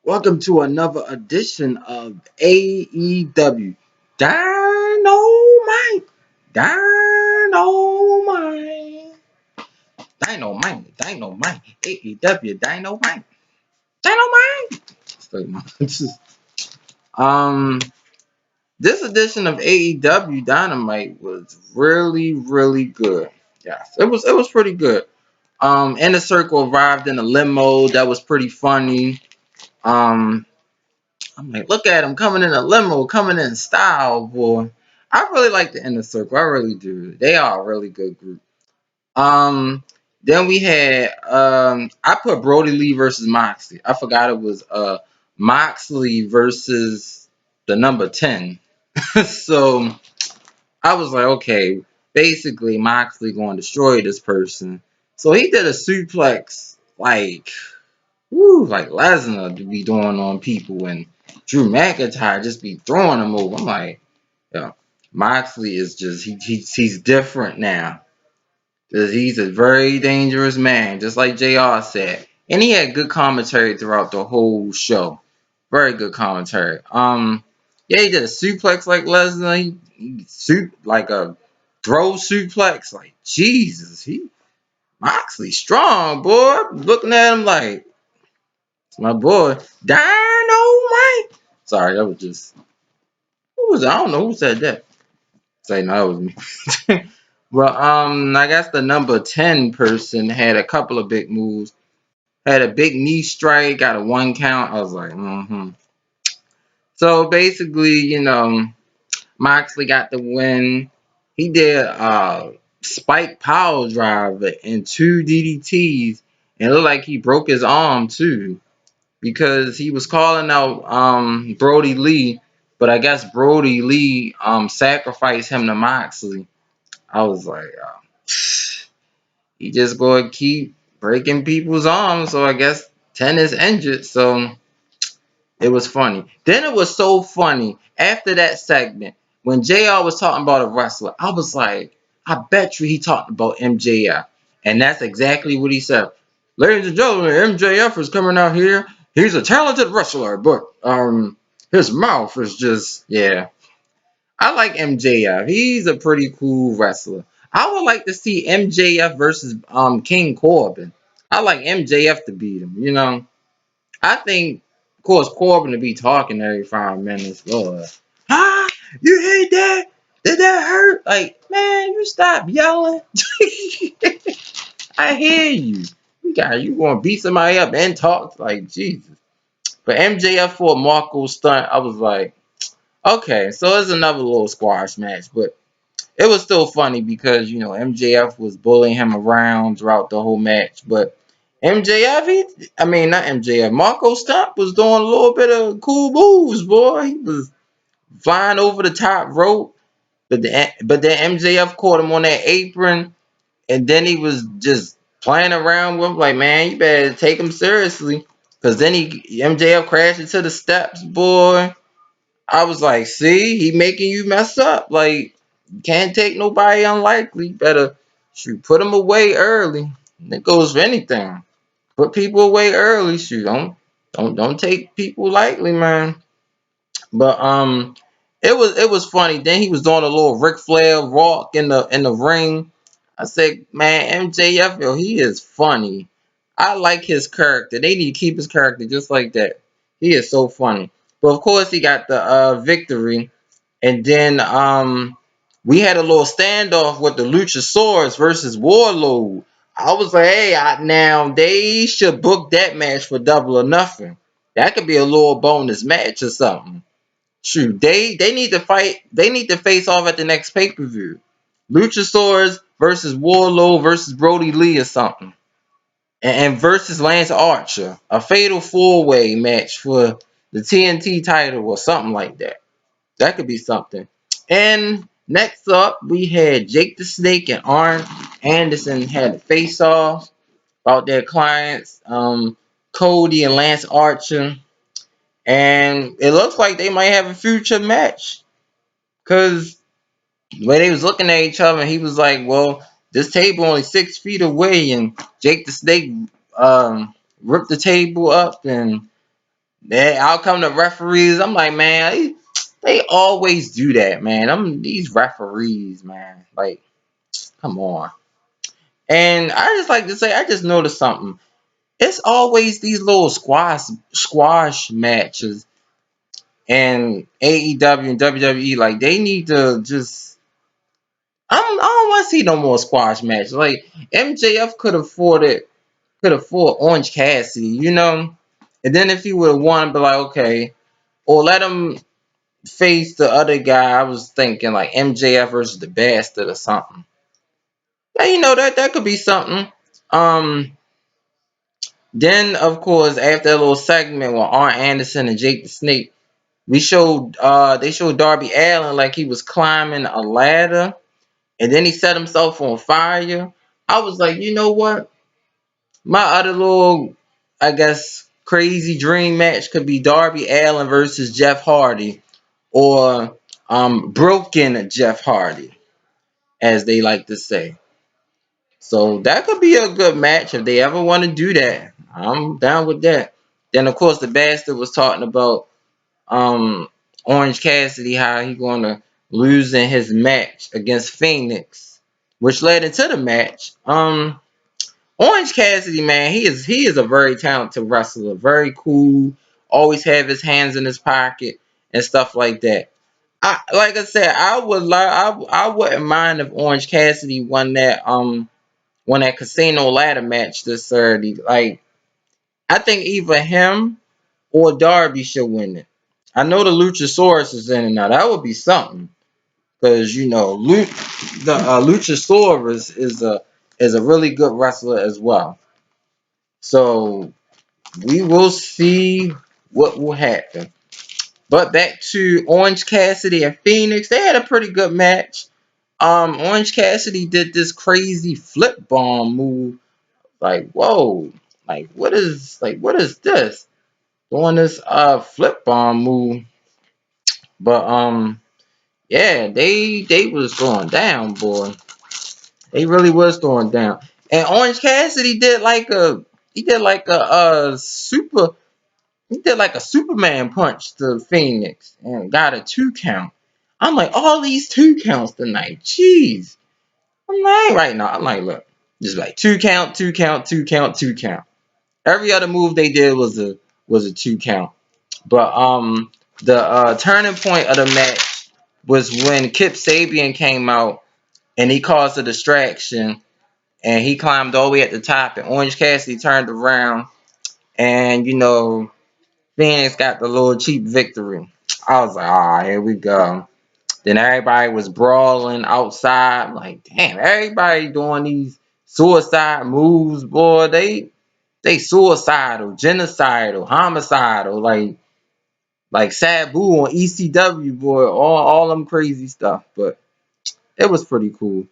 Welcome to another edition of AEW Dynamite. Dynamite. Dynamite. AEW Dynamite. Dynamite. um, this edition of AEW Dynamite was really good. Yes, it was pretty good. Inner Circle arrived in a limo. That was pretty funny. Um, I'm like, look at him coming in a limo, coming in style, boy. I really like the Inner Circle. I really do. They are a really good group. Um, then we had I put Brody Lee versus Moxley. I forgot it was Moxley versus the number 10. So I was like, okay, basically Moxley going to destroy this person. So he did a suplex like like Lesnar to be doing on people, and Drew McIntyre just be throwing them over. I'm like, yeah, Moxley is just he's different now. Cause he's a very dangerous man, just like JR said. And he had good commentary throughout the whole show. Very good commentary. Yeah, he did a suplex like Lesnar. He like a throw suplex. Like Jesus, he Moxley strong boy. Looking at him like my boy, Dynamite. Sorry, that was just who was I don't know who said that. Say no, that was me. Well, I guess the number 10 person had a couple of big moves. Had a big knee strike, got a 1 count. I was like, mm-hmm. So basically, Moxley got the win. He did spike power driver and 2 DDTs, and it looked like he broke his arm too, because he was calling out Brody Lee, but I guess Brody Lee sacrificed him to Moxley. I was like, he just gonna keep breaking people's arms, so I guess 10 is injured. So it was funny. Then it was so funny after that segment when JR was talking about a wrestler. I was like, I bet you he talked about MJF, and that's exactly what he said. Ladies and gentlemen, MJF is coming out here. He's a talented wrestler, but his mouth is just yeah. I like MJF. He's a pretty cool wrestler. I would like to see MJF versus King Corbin. I like MJF to beat him. I think, of course, Corbin to be talking every 5 minutes. Lord, ah, you hate that? Did that hurt? Like, man, you stop yelling. I hear you. You gonna beat somebody up and talk like Jesus. But MJF for a Marco stunt, I was like, okay, so it's another little squash match, but it was still funny because MJF was bullying him around throughout the whole match. But I mean not MJF, Marco Stunt was doing a little bit of cool moves, boy. He was flying over the top rope, but then MJF caught him on that apron, and then he was just playing around with him like, man, you better take him seriously, because then MJF crashed into the steps, boy. I was like, see, he making you mess up. Like, you can't take nobody unlikely. Better shoot, put him away early. And it goes for anything. Put people away early. Shoot, don't take people lightly, man. But it was funny. Then he was doing a little Ric Flair walk in the ring. I said, man, MJF, yo, he is funny. I like his character. They need to keep his character just like that. He is so funny. But of course, he got the victory. And then we had a little standoff with the Luchasaurus versus Warlord. I was like, hey, now they should book that match for Double or Nothing. That could be a little bonus match or something. Shoot, they need to fight. They need to face off at the next pay per view. Luchasaurus versus Warlord versus Brody Lee or something, and versus Lance Archer, a fatal 4-way match for the TNT title or something like that. That could be something. And next up, we had Jake the Snake and Arn Anderson had a face off about their clients, Cody and Lance Archer. And it looks like they might have a future match. Because when they was looking at each other, he was like, well, this table only 6 feet away. And Jake the Snake ripped the table up. And Then out come the referees. I'm like, man, they always do that, man. These referees, man. Like, come on. And I just like to say, I just noticed something. It's always these little squash matches and AEW and WWE. Like, they need to just. I don't want to see no more squash matches. Like, MJF could afford Orange Cassidy, you know. And then if he would have won, be like, okay, or let him face the other guy. I was thinking like MJF versus the Bastard or something. Yeah, that could be something. Um, then of course after a little segment with Arn Anderson and Jake the Snake, they showed Darby Allin like he was climbing a ladder, and then he set himself on fire. I was like, you know what? My other little, I guess, crazy dream match could be Darby Allin versus Jeff Hardy, or broken Jeff Hardy, as they like to say. So that could be a good match if they ever want to do that. I'm down with that. Then of course the Bastard was talking about um Orange Cassidy, how he gonna lose in his match against Phoenix, which led into the match. Orange Cassidy, man, he is a very talented wrestler, very cool, always have his hands in his pocket and stuff like that. Like I said, I wouldn't mind if Orange Cassidy won that casino ladder match this Saturday. Like, I think either him or Darby should win it. I know the Luchasaurus is in it now. That would be something, because the Luchasaurus is a really good wrestler as well. So we will see what will happen. But back to Orange Cassidy and Phoenix, they had a pretty good match. Orange Cassidy did this crazy flip bomb move. Like, whoa, like what is this? Doing this flip bomb move. But yeah, they was going down, boy. They really was going down. And Orange Cassidy did like a Superman punch to Phoenix and got a 2 count. I'm like, all these 2 counts tonight. Jeez. I'm like, right now. I'm like, look, just like 2 count, 2 count, 2 count, 2 count. Every other move they did was a 2 count. But the turning point of the match was when Kip Sabian came out and he caused a distraction and he climbed all the way at the top and Orange Cassidy turned around and Phoenix got the little cheap victory. I was like, ah, here we go. Then everybody was brawling outside. I'm like, damn, everybody doing these suicide moves, boy. They suicidal, genocidal, homicidal, like Sabu on ECW, boy. All them crazy stuff. But it was pretty cool.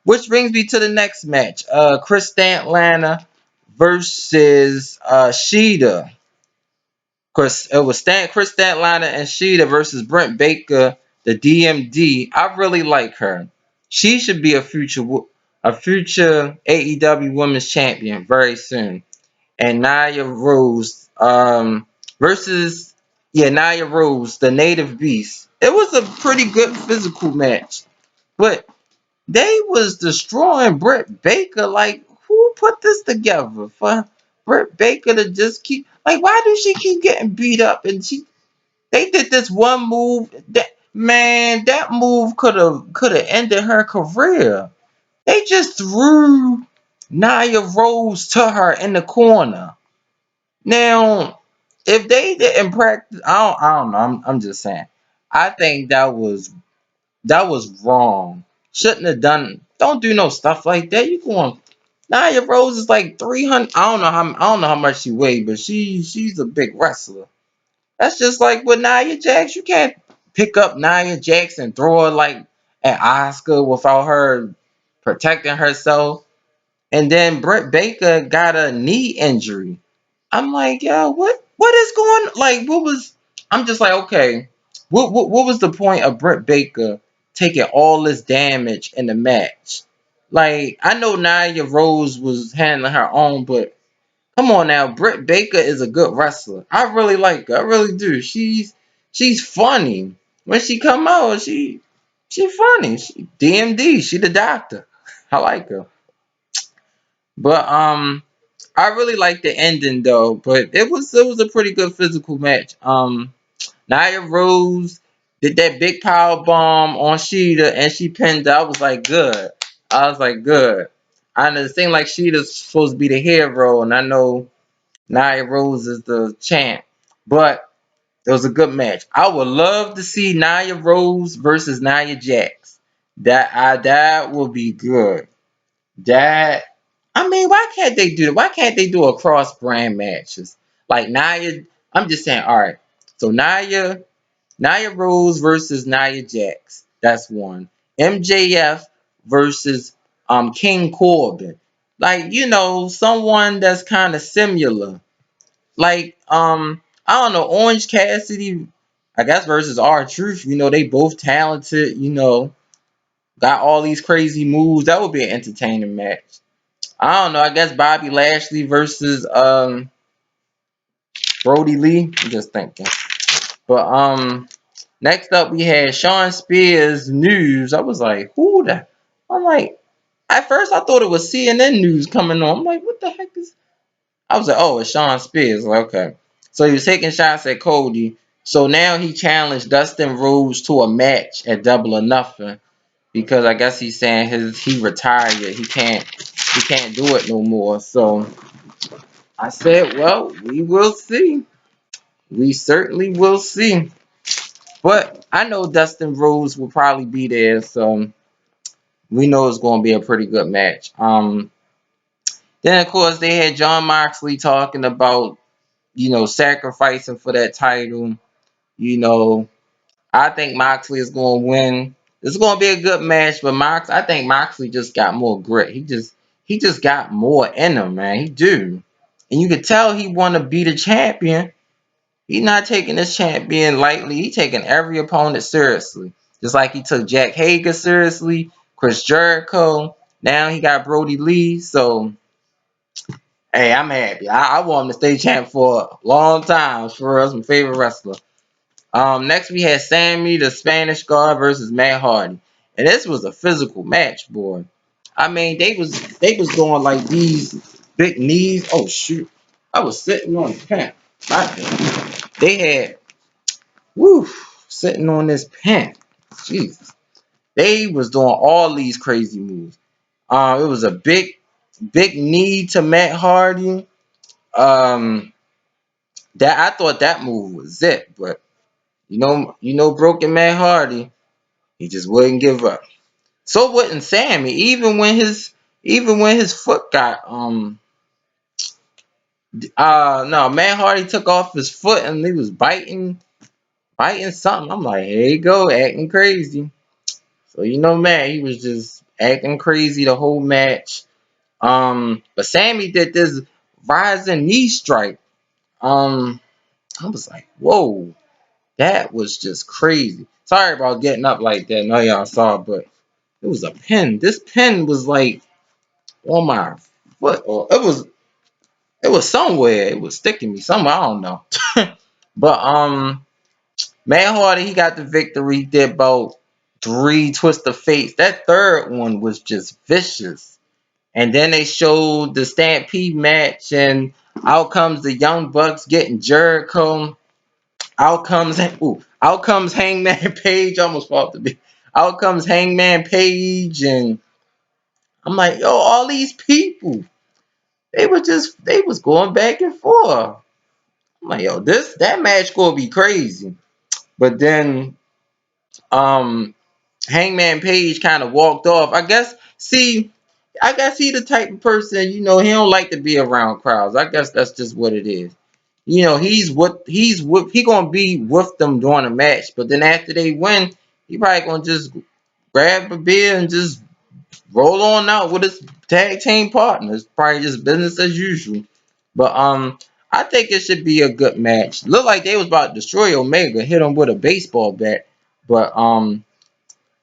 Which brings me to the next match. Chris Stantlana versus Sheeta. Course, it was Chris Stantlana and Sheeta versus Brent Baker, the DMD. I really like her. She should be a future AEW Women's Champion very soon. And Nia Rose versus Nia Rose, the Native Beast. It was a pretty good physical match, but they was destroying Britt Baker. Like, who put this together for Britt Baker to just keep, like, why do she keep getting beat up? And they did this one move that move could have ended her career. They just threw Nia Rose to her in the corner. Now, if they didn't practice, I don't know. I'm just saying. I think that was wrong. Shouldn't have done. Don't do no stuff like that. You going? Nia Rose is like 300. I don't know how much she weighed, but she's a big wrestler. That's just like with Nia Jax. You can't pick up Nia Jax and throw her like an Oscar without her protecting herself. And then Britt Baker got a knee injury. I'm like, yo, what is going, like, what was, I'm just like, okay, what was the point of Britt Baker taking all this damage in the match? Like, I know Nia Rose was handling her own, but Come on now, Britt Baker is a good wrestler. I really like her. I really do. She's funny. When she come out, she funny. She DMD. She the doctor. I like her. But I really like the ending though. But it was a pretty good physical match. Nia Rose did that big power bomb on Sheeta and she pinned her. I was like, good. I was like, good. I know it seemed like Sheeta's supposed to be the hero, and I know Nia Rose is the champ. But it was a good match. I would love to see Nia Rose versus Nia Jax. That will be good. That I mean, why can't they do that? Why can't they do a cross brand matches? Like Nia, I'm just saying, all right. So Nia Rose versus Nia Jax. That's one. MJF versus King Corbin. Like, someone that's kind of similar. Like, I don't know, Orange Cassidy, I guess, versus R-Truth. They both talented, got all these crazy moves. That would be an entertaining match. I don't know, I guess Bobby Lashley versus Brody Lee. I'm just thinking. But next up we had Sean Spears news. I was like, who the? I'm like, at first I thought it was CNN news coming on. I'm like, what the heck is? I was like, oh, it's Sean Spears. Like, okay. So he was taking shots at Cody. So now he challenged Dustin Rhodes to a match at Double or Nothing because I guess he's saying he retired. He can't do it no more. So I said, well, we will see. We certainly will see. But I know Dustin Rhodes will probably be there, so we know it's going to be a pretty good match. Then of course they had John Moxley talking about sacrificing for that title. You know, I think Moxley is going to win. It's going to be a good match, but I think Moxley just got more grit. He just got more in him, man. He do, and you could tell he want to be the champion. He's not taking this champion lightly. He taking every opponent seriously. Just like he took Jack Hager seriously, Chris Jericho. Now he got Brody Lee. So, hey, I'm happy. I want him to stay champ for a long time. For us, my favorite wrestler. Next we had Sammy, the Spanish guard, versus Matt Hardy. And this was a physical match, boy. I mean, they was doing like these big knees. Oh shoot. I was sitting on the pen. They had Woo, sitting on this pen. Jesus. They was doing all these crazy moves. It was a big knee to Matt Hardy. That I thought that move was it, but broken Matt Hardy, he just wouldn't give up. So wouldn't Sammy, even when his foot got no, Matt Hardy took off his foot and he was biting something. I'm like, here you go, acting crazy. So man, he was just acting crazy the whole match. But Sammy did this rising knee strike. I was like, whoa, that was just crazy. Sorry about getting up like that. No, y'all saw, but it was a pin. This pin was like on my foot, or it was somewhere. It was sticking me somewhere. I don't know. But Matt Hardy, he got the victory. He did about 3 twists of fates. That third one was just vicious. And then they showed the Stampede match, and out comes the Young Bucks getting Jericho. Out comes Hangman Page. Almost fought to be. Out comes Hangman Page, and I'm like, yo, all these people, they was going back and forth. I'm like, yo, that match gonna be crazy. But then, um, Hangman Page kind of walked off. I guess he the type of person, he don't like to be around crowds. I guess that's just what it is. He gonna be with them during a match, but then after they win, he probably gonna just grab a beer and just roll on out with his tag team partners. Probably just business as usual. But I think it should be a good match. Look like they was about to destroy Omega, hit him with a baseball bat. But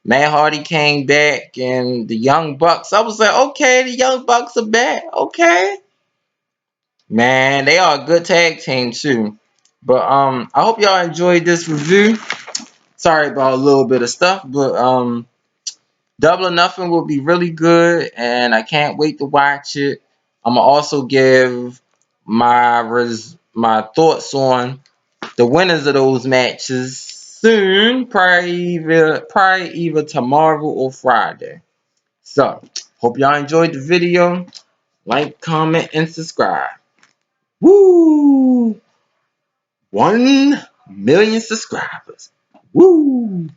Matt Hardy came back and the Young Bucks. I was like, okay, the Young Bucks are back. Okay. Man, they are a good tag team too. But I hope y'all enjoyed this review. Sorry about a little bit of stuff, but Double or Nothing will be really good, and I can't wait to watch it. I'm gonna also give my thoughts on the winners of those matches soon, probably either tomorrow or Friday. So, hope y'all enjoyed the video. Like, comment, and subscribe. Woo! 1 million subscribers. Woo!